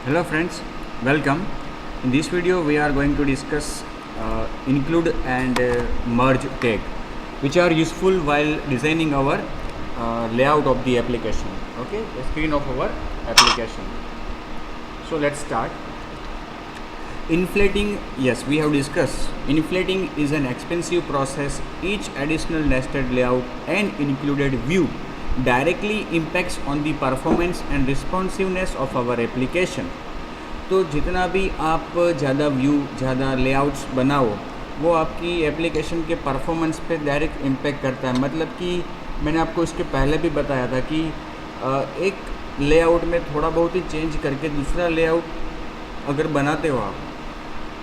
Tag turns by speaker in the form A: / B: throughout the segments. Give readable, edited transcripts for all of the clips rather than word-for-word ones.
A: Hello friends, welcome. In this video we are going to discuss include and merge tag which are useful while designing our layout of the application. Okay, the screen of our application. So let's start. Inflating, yes, we have discussed. Inflating is an expensive process. Each additional nested layout and included view directly impacts on the performance and responsiveness of our application. तो जितना भी आप ज़्यादा view ज़्यादा layouts बनाओ वो आपकी application के परफॉर्मेंस पे डायरेक्ट इम्पेक्ट करता है। मतलब कि मैंने आपको इसके पहले भी बताया था कि एक लेआउट में थोड़ा बहुत ही चेंज करके दूसरा लेआउट अगर बनाते हो आप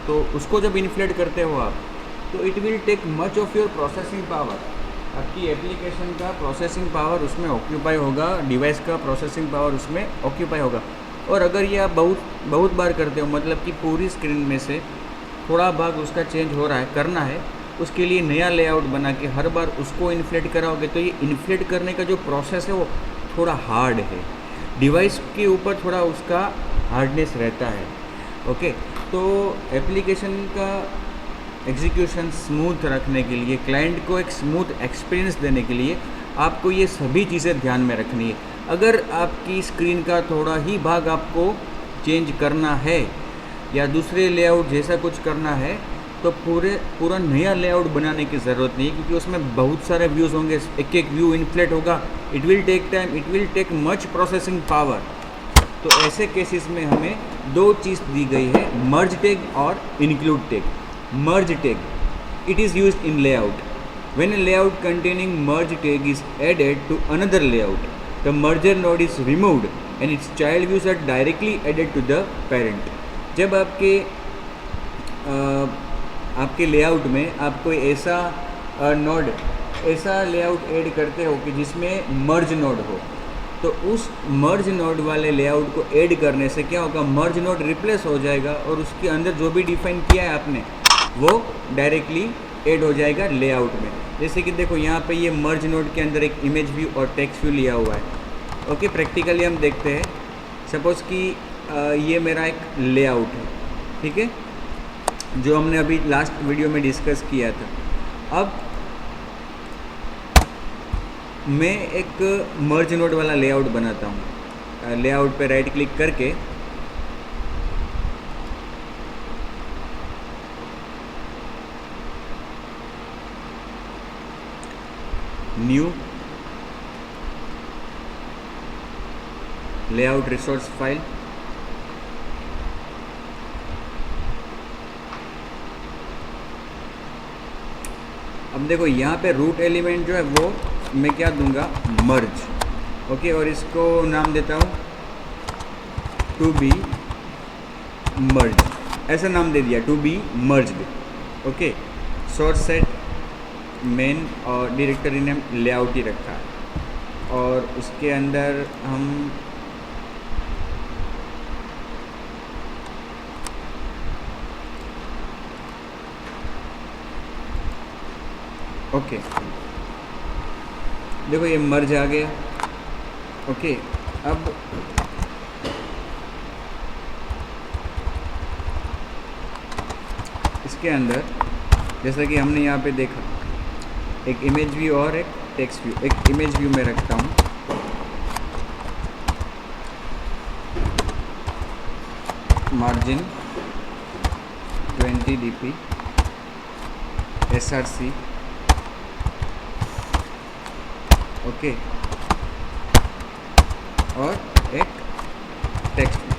A: तो उसको जब इन्फ्लेट करते हो आप तो it will take much of your processing power. आपकी एप्लीकेशन का प्रोसेसिंग पावर उसमें ऑक्यूपाई होगा, डिवाइस का प्रोसेसिंग पावर उसमें ऑक्यूपाई होगा। और अगर ये आप बहुत बार करते हो, मतलब कि पूरी स्क्रीन में से थोड़ा भाग उसका चेंज हो रहा है, करना है, उसके लिए नया लेआउट बना के हर बार उसको इन्फ्लेट कराओगे तो ये इन्फ्लेट करने का जो प्रोसेस है वो थोड़ा हार्ड है, डिवाइस के ऊपर थोड़ा उसका हार्डनेस रहता है। ओके, तो एप्लीकेशन का एग्जीक्यूशन स्मूथ रखने के लिए, क्लाइंट को एक स्मूथ एक्सपीरियंस देने के लिए आपको ये सभी चीज़ें ध्यान में रखनी है। अगर आपकी स्क्रीन का थोड़ा ही भाग आपको चेंज करना है या दूसरे लेआउट जैसा कुछ करना है तो पूरा नया लेआउट बनाने की ज़रूरत नहीं है, क्योंकि उसमें बहुत सारे व्यूज़ होंगे, एक एक व्यू इन्फ्लेट होगा, it will take time, it will take much processing power. तो ऐसे केसेस में हमें दो चीज़ दी गई है, मर्ज टैग और include tag. Merge tag, it is used in layout. When a layout containing merge tag is added to another layout, the merger node is removed and its child views are directly added to the parent. जब आपके layout में आप कोई ऐसा node, ऐसा layout add करते हो कि जिसमें मर्ज नोड हो, तो उस मर्ज नोड वाले लेआउट को ऐड करने से क्या होगा, मर्ज नोड रिप्लेस हो जाएगा और उसके अंदर जो भी डिफाइन किया है आपने वो डायरेक्टली ऐड हो जाएगा लेआउट में। जैसे कि देखो यहाँ पे ये मर्ज नोड के अंदर एक इमेज व्यू और टेक्स्ट व्यू लिया हुआ है। ओके, प्रैक्टिकली हम देखते हैं। सपोज़ कि ये मेरा एक लेआउट है, ठीक है, जो हमने अभी लास्ट वीडियो में डिस्कस किया था। अब मैं एक मर्ज नोड वाला लेआउट बनाता हूँ। लेआउट पे राइट क्लिक करके न्यू लेआउट रिसोर्स फाइल, अब देखो यहाँ पे रूट एलिमेंट जो है वो मैं क्या दूंगा, मर्ज। ओके, और इसको नाम देता हूँ टू बी मर्ज, ऐसा नाम दे दिया, to be merged. Okay, source set main और डायरेक्टरी नेम लेआउट ही रखा है और उसके अंदर हम ओके, देखो ये मर्ज आ गया। ओके, अब इसके अंदर जैसा कि हमने यहाँ पे देखा, एक इमेज व्यू और एक टेक्स्ट व्यू। एक इमेज व्यू में रखता हूँ, मार्जिन 20 dp src। ओके, और एक टेक्स्ट व्यू।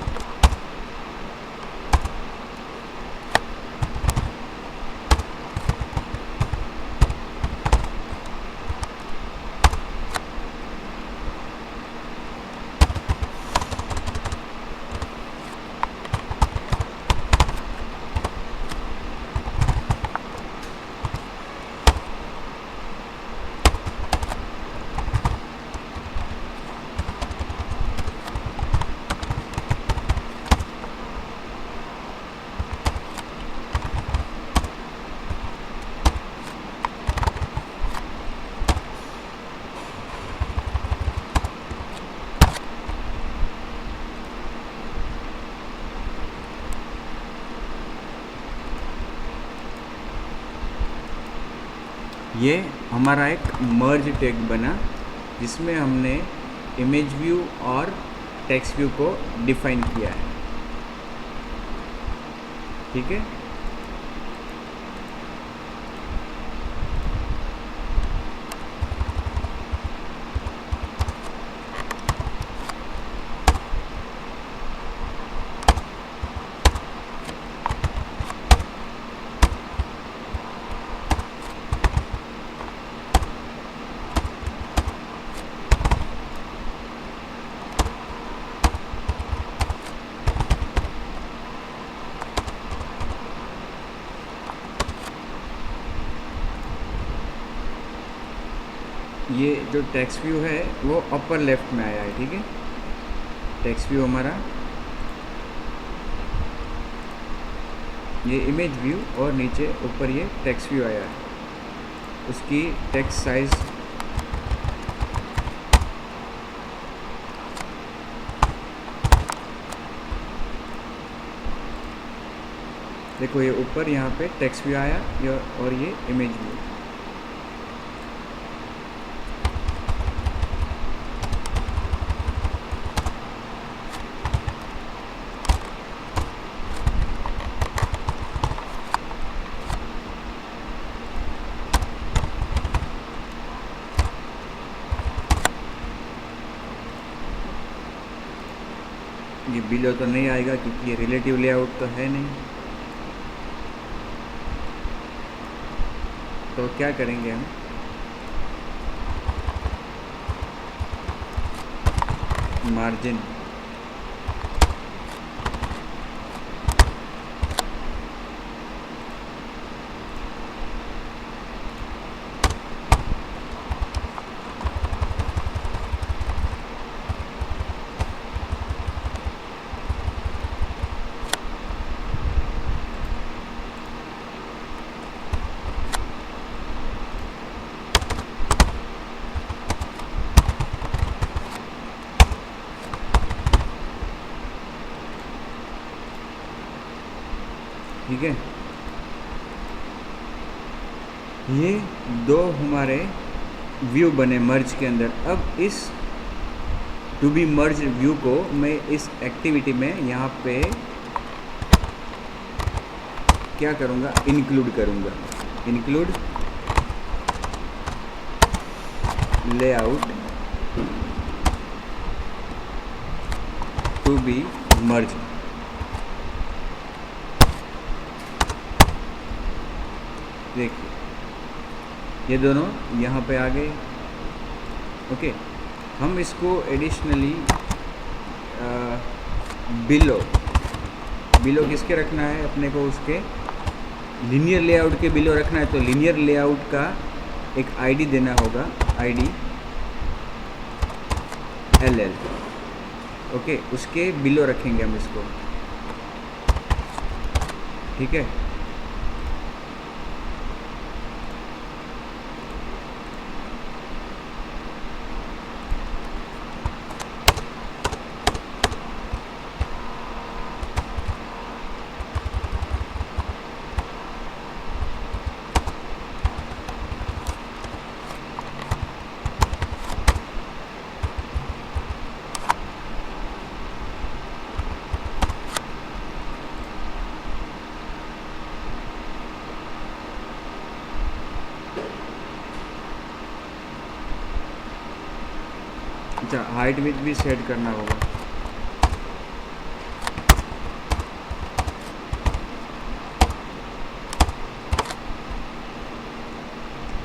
A: ये हमारा एक मर्ज टैग बना जिसमें हमने इमेज व्यू और टेक्स्ट व्यू को डिफाइन किया है। ठीक है, ये जो टेक्स्ट व्यू है वो अपर लेफ्ट में आया है। ठीक है, टेक्स्ट व्यू हमारा, ये इमेज व्यू और नीचे ऊपर ये टेक्स्ट व्यू आया है। उसकी टेक्स्ट साइज देखो, ये ऊपर यहाँ पे टेक्स्ट व्यू आया और ये इमेज व्यू। ये बिलो तो नहीं आएगा क्योंकि ये रिलेटिव लेआउट तो है नहीं। तो क्या करेंगे हम, मार्जिन ठीक है। ये दो हमारे व्यू बने मर्ज के अंदर। अब इस टू बी मर्ज व्यू को मैं इस एक्टिविटी में यहाँ पे क्या करूँगा, इंक्लूड करूँगा। Include layout to be merge. देखिए ये दोनों यहाँ पे आ गए। ओके, हम इसको एडिशनली बिलो किसके रखना है अपने को, उसके लीनियर लेआउट के बिलो रखना है। तो लीनियर लेआउट का एक आईडी देना होगा, आईडी LL। ओके, उसके बिलो रखेंगे हम इसको। ठीक है, अच्छा, हाइट विथ भी सेट करना होगा।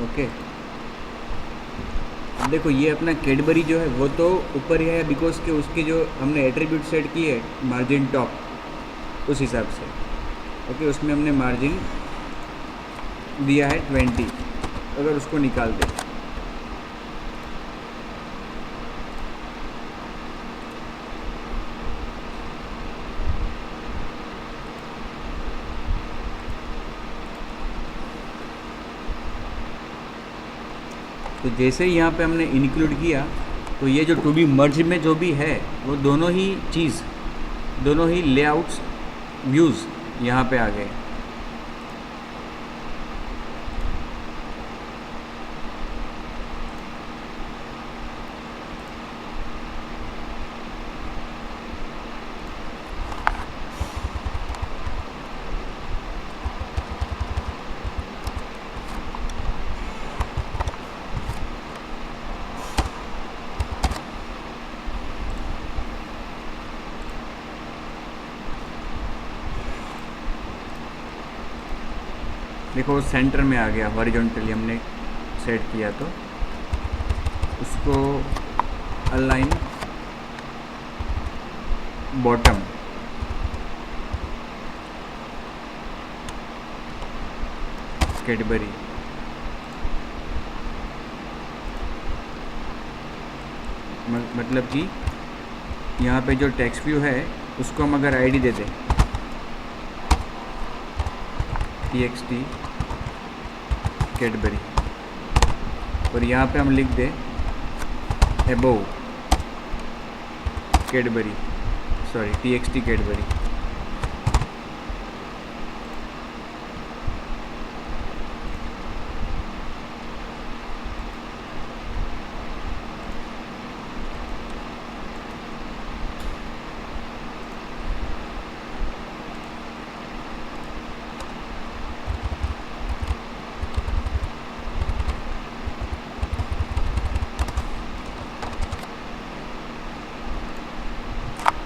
A: ओके, अब देखो ये अपना कैडबरी जो है वो तो ऊपर ही है बिकॉज के उसके जो हमने एट्रीब्यूट सेट किए है मार्जिन टॉप उस हिसाब से। ओके, उसमें हमने मार्जिन दिया है 20। अगर उसको निकाल दें तो जैसे ही यहाँ पे हमने इंक्लूड किया तो ये जो टू बी मर्ज में जो भी है वो दोनों ही चीज़, दोनों ही लेआउट्स व्यूज़ यहाँ पे आ गए। देखो सेंटर में आ गया, हॉरिजॉन्टली हमने सेट किया तो उसको अलाइन बॉटम, कैडबरी, मतलब कि यहाँ पे जो टेक्स्ट व्यू है उसको हम अगर आईडी दे दें txt कैडबरी, और यहाँ पे हम लिख दें above Cadbury, sorry txt Cadbury,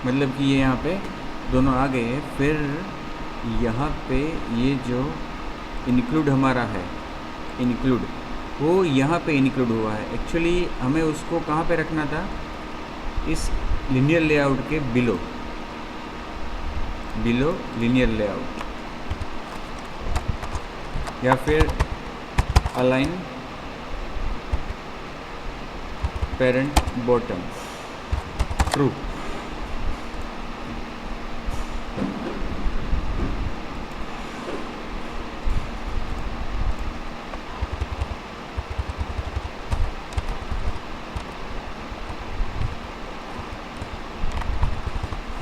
A: मतलब कि ये यहाँ पे दोनों आ गए हैं। फिर यहाँ पे ये जो इंक्लूड हमारा है, इंक्लूड वो यहाँ पे इंक्लूड हुआ है। एक्चुअली हमें उसको कहाँ पे रखना था, इस लिनियर लेआउट के बिलो लिनियर लेआउट, या फिर align parent bottom true.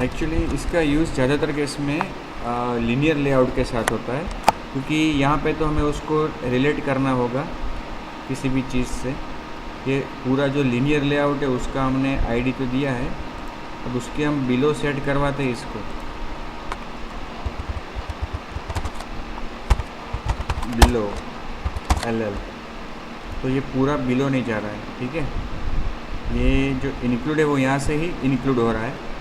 A: Actually इसका यूज़ ज़्यादातर केस में लीनियर लेआउट के साथ होता है, क्योंकि यहाँ पे तो हमें उसको रिलेट करना होगा किसी भी चीज़ से। ये पूरा जो लीनियर लेआउट है उसका हमने आईडी तो दिया है, अब उसके हम बिलो सेट करवाते हैं इसको, बिलो LL, तो ये पूरा बिलो नहीं जा रहा है, ठीक है। ये जो इंक्लूड है वो यहाँ से ही इंक्लूड हो रहा है।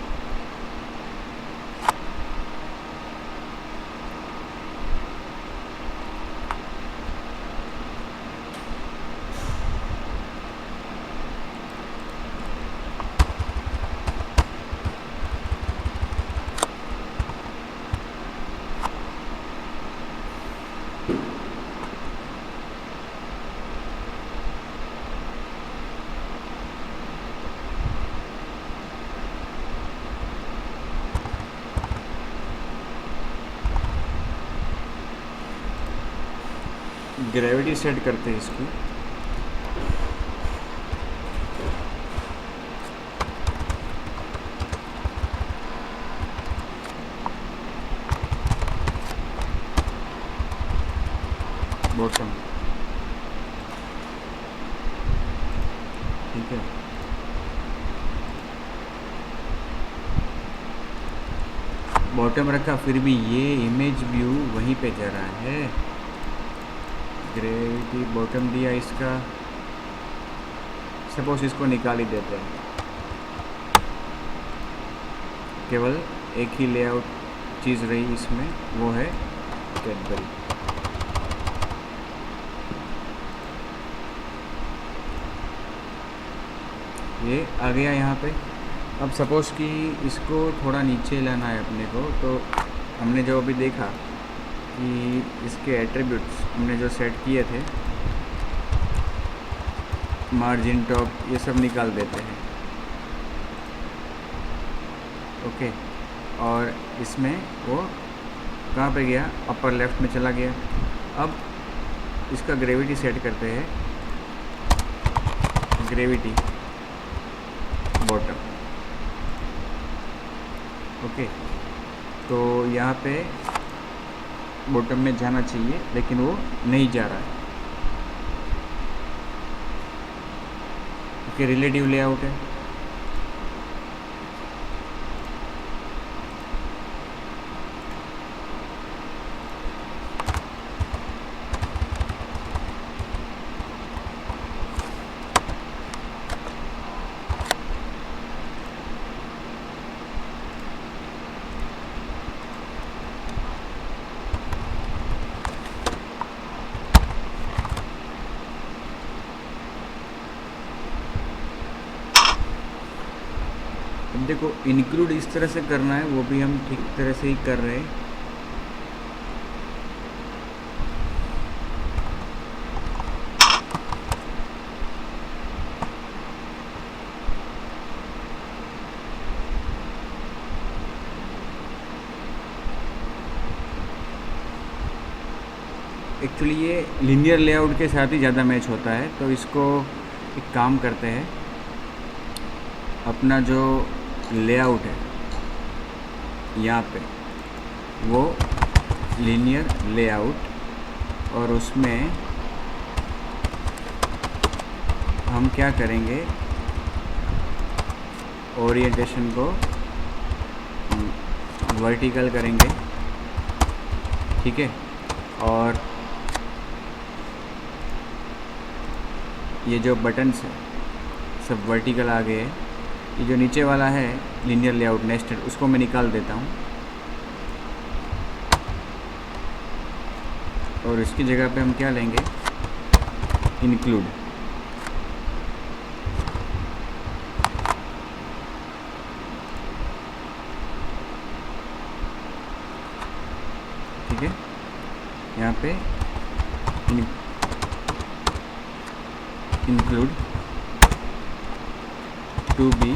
A: ग्रेविटी सेट करते हैं इसकी, बॉटम, ठीक है। बॉटम रखा, फिर भी ये इमेज व्यू वहीं पे जा रहा है। ग्रेविटी बॉटम दिया इसका, सपोज इसको निकाल ही देते हैं, केवल एक ही लेआउट चीज़ रही इसमें, वो है कैडबरी। ये आ गया यहाँ पे। अब सपोज़ कि इसको थोड़ा नीचे लाना है अपने को, तो हमने जो अभी देखा कि इसके एट्रीब्यूट्स हमने जो सेट किए थे, मार्जिन, टॉप, ये सब निकाल देते हैं, ओके। और इसमें वो कहाँ पे गया, अपर लेफ्ट में चला गया। अब इसका ग्रेविटी सेट करते हैं, ग्रेविटी बॉटम, ओके। तो यहाँ पे बॉटम में जाना चाहिए, लेकिन वो नहीं जा रहा है, ओके। रिलेटिव लेआउट है, अब देखो इंक्लूड इस तरह से करना है, वो भी हम ठीक तरह से ही कर रहे हैं। एक्चुअली ये लीनियर लेआउट के साथ ही ज़्यादा मैच होता है, तो इसको एक काम करते हैं, अपना जो लेआउट है यहाँ पे वो लीनियर लेआउट, और उसमें हम क्या करेंगे, ओरिएंटेशन को वर्टिकल करेंगे, ठीक है। और ये जो बटन्स है सब वर्टिकल आ गए। ये जो नीचे वाला है लीनियर लेआउट नेस्टेड, उसको मैं निकाल देता हूँ और इसकी जगह पे हम क्या लेंगे, इंक्लूड। ठीक है, यहाँ पे include to be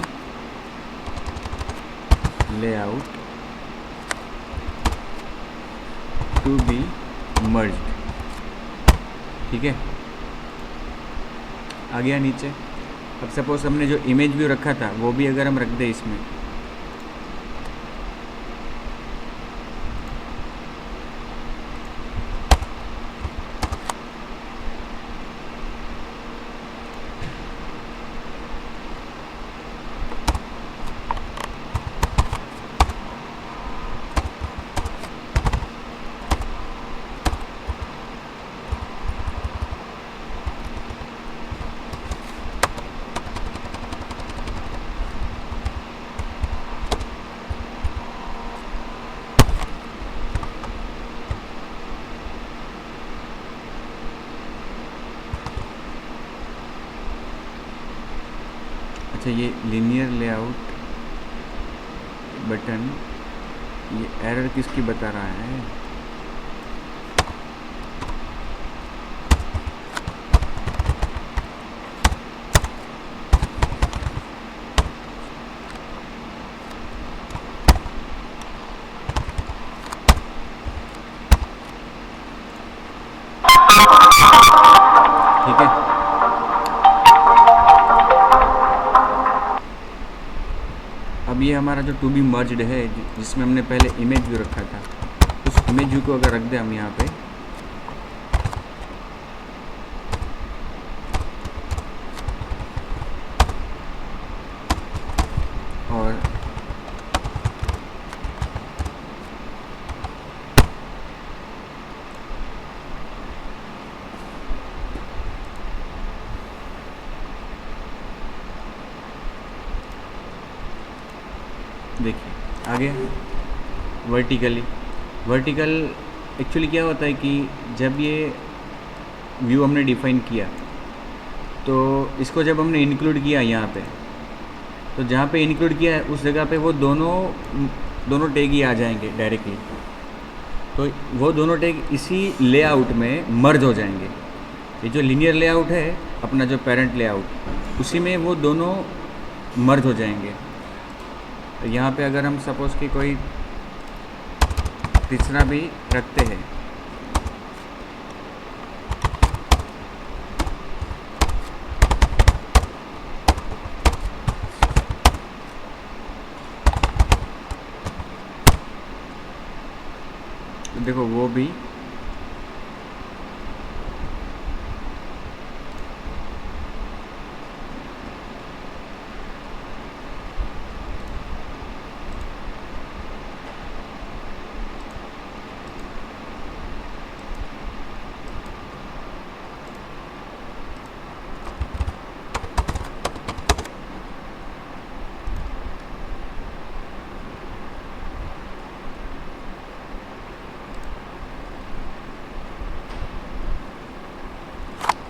A: layout to be merged. ठीक है, आ गया नीचे। अब सपोज हमने जो इमेज व्यू रखा था वो भी अगर हम रख दें इसमें, अच्छा ये लीनियर लेआउट बटन, ये एरर किसकी बता रहा है, ठीक है। अब ये हमारा जो टू बी मर्ज्ड है, जिसमें हमने पहले इमेज व्यू रखा था, उस इमेज व्यू को अगर रख दें हम यहाँ पे, और देखिए आगे वर्टिकली, वर्टिकल एक्चुअली क्या होता है कि जब ये व्यू हमने डिफाइन किया, तो इसको जब हमने इंक्लूड किया यहाँ पे, तो जहाँ पे इंक्लूड किया है उस जगह पे वो दोनों टैग ही आ जाएंगे डायरेक्टली। तो वो दोनों टैग इसी लेआउट में मर्ज हो जाएंगे। ये जो लीनियर लेआउट है अपना, जो पेरेंट लेआउट, उसी में वो दोनों मर्ज हो जाएंगे। तो यहाँ पे अगर हम सपोज़ कि कोई तीसरा भी रखते हैं, तो देखो वो भी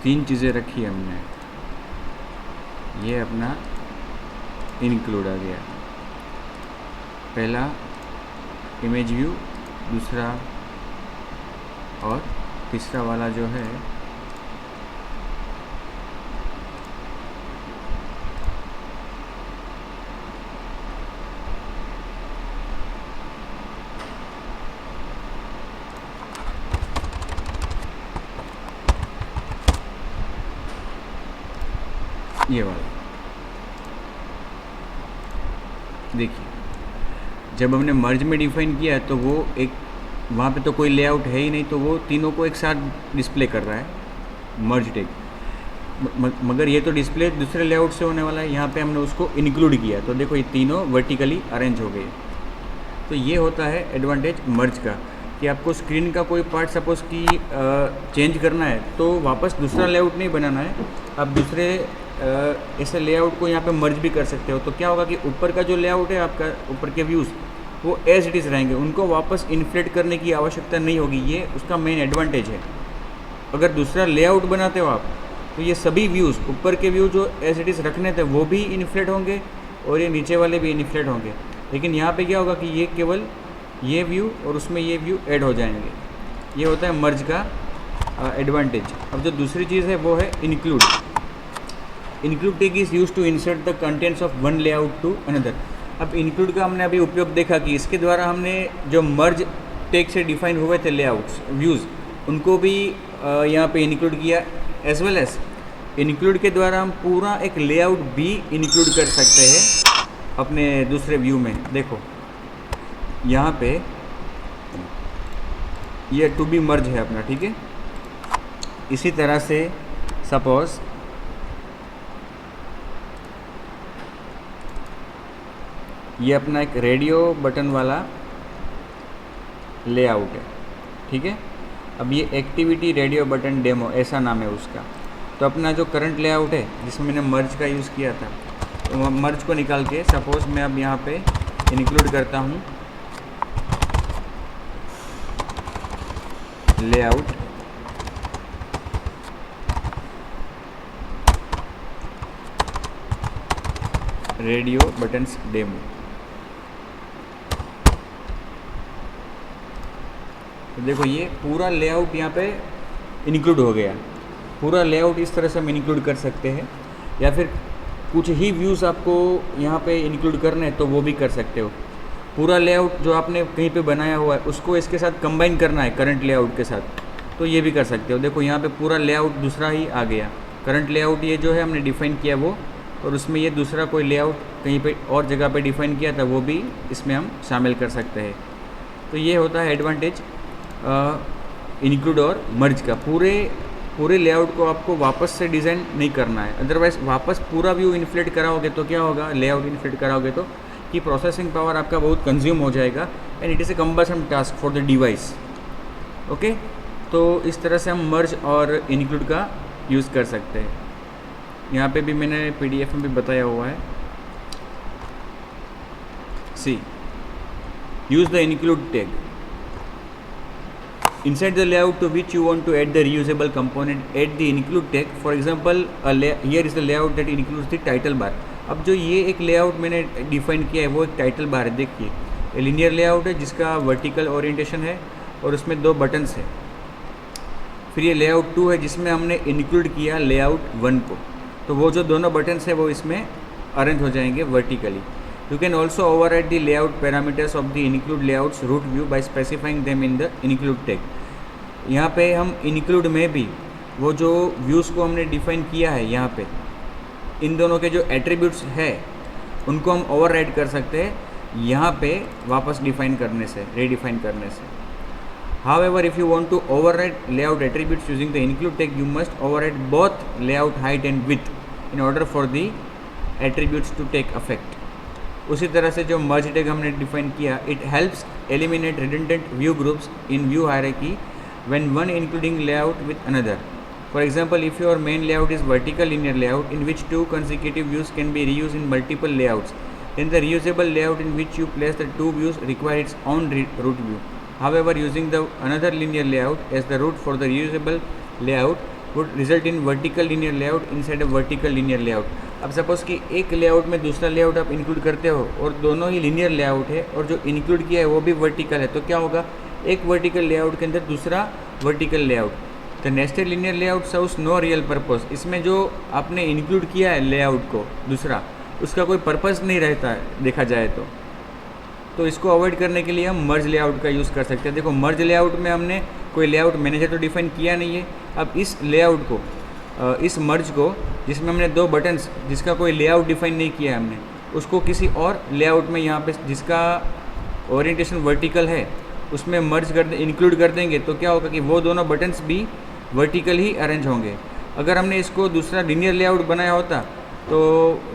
A: तीन चीज़ें रखी हमने। ये अपना इंक्लूड आ गया, पहला इमेज व्यू, दूसरा और तीसरा वाला जो है ये वाला। देखिए जब हमने मर्ज में डिफाइन किया तो वो एक वहाँ पे तो कोई लेआउट है ही नहीं, तो वो तीनों को एक साथ डिस्प्ले कर रहा है मर्ज टैग। मगर ये तो डिस्प्ले दूसरे लेआउट से होने वाला है, यहाँ पे हमने उसको इंक्लूड किया तो देखो ये तीनों वर्टिकली अरेंज हो गए। तो ये होता है एडवांटेज मर्ज का कि आपको स्क्रीन का कोई पार्ट सपोज की चेंज करना है तो वापस दूसरा लेआउट नहीं बनाना है, आप दूसरे ऐसे लेआउट को यहाँ पे मर्ज भी कर सकते हो। तो क्या होगा कि ऊपर का जो लेआउट है आपका, ऊपर के व्यूज़ वो एज इट इज़ रहेंगे, उनको वापस इन्फ्लेट करने की आवश्यकता नहीं होगी। ये उसका मेन एडवांटेज है। अगर दूसरा लेआउट बनाते हो आप तो ये सभी व्यूज़, ऊपर के व्यू जो एज इट इज़ रखने थे वो भी इन्फ्लेट होंगे और ये नीचे वाले भी इन्फ्लेट होंगे। लेकिन यहाँ पे क्या होगा कि ये केवल ये व्यू और उसमें ये व्यू ऐड हो जाएंगे। ये होता है मर्ज का एडवांटेज। अब जो दूसरी चीज़ है वो है include. Include tag is use to insert the contents of one layout to another. अब इंक्लूड का हमने अभी उपयोग देखा कि इसके द्वारा हमने जो मर्ज टैग से डिफाइन हुए थे लेआउट्स व्यूज़ उनको भी यहाँ पे इंक्लूड किया, एज वेल एज इंक्लूड के द्वारा हम पूरा एक लेआउट भी इंक्लूड कर सकते हैं अपने दूसरे व्यू में। देखो यहाँ पे ये टू बी मर्ज है अपना, ठीक है। इसी तरह से सपोज ये अपना एक रेडियो बटन वाला लेआउट है, ठीक है। अब ये एक्टिविटी रेडियो बटन डेमो ऐसा नाम है उसका। तो अपना जो करंट लेआउट है जिसमें मैंने मर्ज का यूज़ किया था, तो मर्ज को निकाल के सपोज मैं अब यहाँ पे इंक्लूड करता हूँ लेआउट रेडियो बटन्स डेमो। तो देखो ये पूरा लेआउट यहाँ पे इंक्लूड हो गया। पूरा लेआउट इस तरह से हम इंक्लूड कर सकते हैं, या फिर कुछ ही व्यूज़ आपको यहाँ पे इंक्लूड करने हैं तो वो भी कर सकते हो। पूरा लेआउट जो आपने कहीं पे बनाया हुआ है उसको इसके साथ कंबाइन करना है करंट लेआउट के साथ, तो ये भी कर सकते हो। देखो यहाँ पे पूरा लेआउट दूसरा ही आ गया। करंट लेआउट ये जो है हमने डिफ़ाइन किया वो, और उसमें ये दूसरा कोई लेआउट कहीं पे और जगह पे डिफ़ाइन किया था वो भी इसमें हम शामिल कर सकते हैं। तो ये होता है एडवांटेज इंक्लूड और मर्ज का। पूरे लेआउट को आपको वापस से डिज़ाइन नहीं करना है, अदरवाइज़ वापस पूरा व्यू इन्फ्लेट कराओगे तो क्या होगा, लेआउट इन्फ्लेट कराओगे तो कि प्रोसेसिंग पावर आपका बहुत कंज्यूम हो जाएगा and it is a cumbersome task for the device. Okay, तो इस तरह से हम मर्ज और इंक्लूड का यूज़ कर सकते हैं। यहाँ पे भी मैंने PDF में भी बताया हुआ है। सी use the include tag inside the layout to which you want to add the reusable component. Add the include tag. For example, here is the layout that includes the title bar. अब जो ये एक layout मैंने define किया है वो एक title bar है। देखिए ये लीनियर लेआउट है जिसका वर्टिकल ओरिएंटेशन है और उसमें 2 बटन्स है। फिर ये लेआउट 2 है जिसमें हमने इंक्लूड किया लेआउट 1 को, तो वो जो दोनों बटन्स है वो इसमें अरेंज हो जाएंगे vertically. You can also override the layout parameters of the include layouts root view by specifying them in the include tag. यहाँ पे हम include में भी वो जो views को हमने define किया है, यहाँ पे इन दोनों के जो attributes है उनको हम override कर सकते हैं यहाँ पे वापस define करने से, redefine करने से। However, if you want to override layout attributes using the include tag, you must override both layout height and width in order for the attributes to take effect. उसी तरह से जो मर्ज टैग हमने define किया, it helps eliminate redundant view groups in view hierarchy when one including layout with another. For example, if your main layout is vertical linear layout in which 2 consecutive views can be reused in multiple layouts, then the reusable layout in which you place the 2 views require its own root view. However, using the another linear layout as the root for the reusable layout would result in vertical linear layout inside a vertical linear layout. अब suppose कि एक layout में दूसरा layout आप include करते हो और दोनों ही लीनियर लेआउट है और जो इंक्लूड किया है वो भी वर्टिकल है, तो क्या होगा, एक वर्टिकल लेआउट के अंदर दूसरा vertical layout. The nested linear layout serves no real purpose. इसमें जो आपने इंक्लूड किया है लेआउट को दूसरा, उसका कोई पर्पस नहीं रहता है देखा जाए तो इसको अवॉइड करने के लिए हम मर्ज लेआउट का यूज़ कर सकते हैं। देखो मर्ज लेआउट में हमने कोई लेआउट मैनेजर तो डिफाइन किया नहीं है। अब इस लेआउट को, इस मर्ज को, जिसमें हमने दो बटन्स जिसका कोई लेआउट डिफाइन नहीं किया है हमने, उसको किसी और लेआउट में यहाँ पे जिसका ओरिएंटेशन वर्टिकल है उसमें मर्ज कर इंक्लूड कर देंगे, तो क्या होगा कि वो दोनों बटन्स भी वर्टिकल ही अरेंज होंगे। अगर हमने इसको दूसरा लीनियर लेआउट बनाया होता तो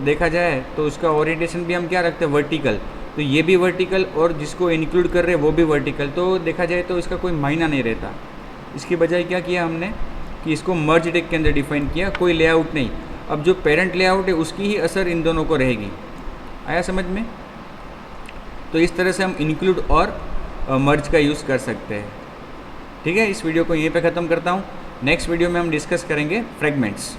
A: देखा जाए तो उसका ओरिएंटेशन भी हम क्या रखते हैं, वर्टिकल, तो ये भी वर्टिकल और जिसको इंक्लूड कर रहे हैं वो भी वर्टिकल, तो देखा जाए तो इसका कोई मायना नहीं रहता। इसकी बजाय क्या किया हमने कि इसको मर्ज टेक के अंदर डिफाइन किया, कोई लेआउट नहीं। अब जो पेरेंट लेआउट है उसकी ही असर इन दोनों को रहेगी। आया समझ में? तो इस तरह से हम इंक्लूड और मर्ज का यूज़ कर सकते हैं। ठीक है, इस वीडियो को यहीं पे ख़त्म करता हूँ। नेक्स्ट वीडियो में हम डिस्कस करेंगे फ्रेगमेंट्स।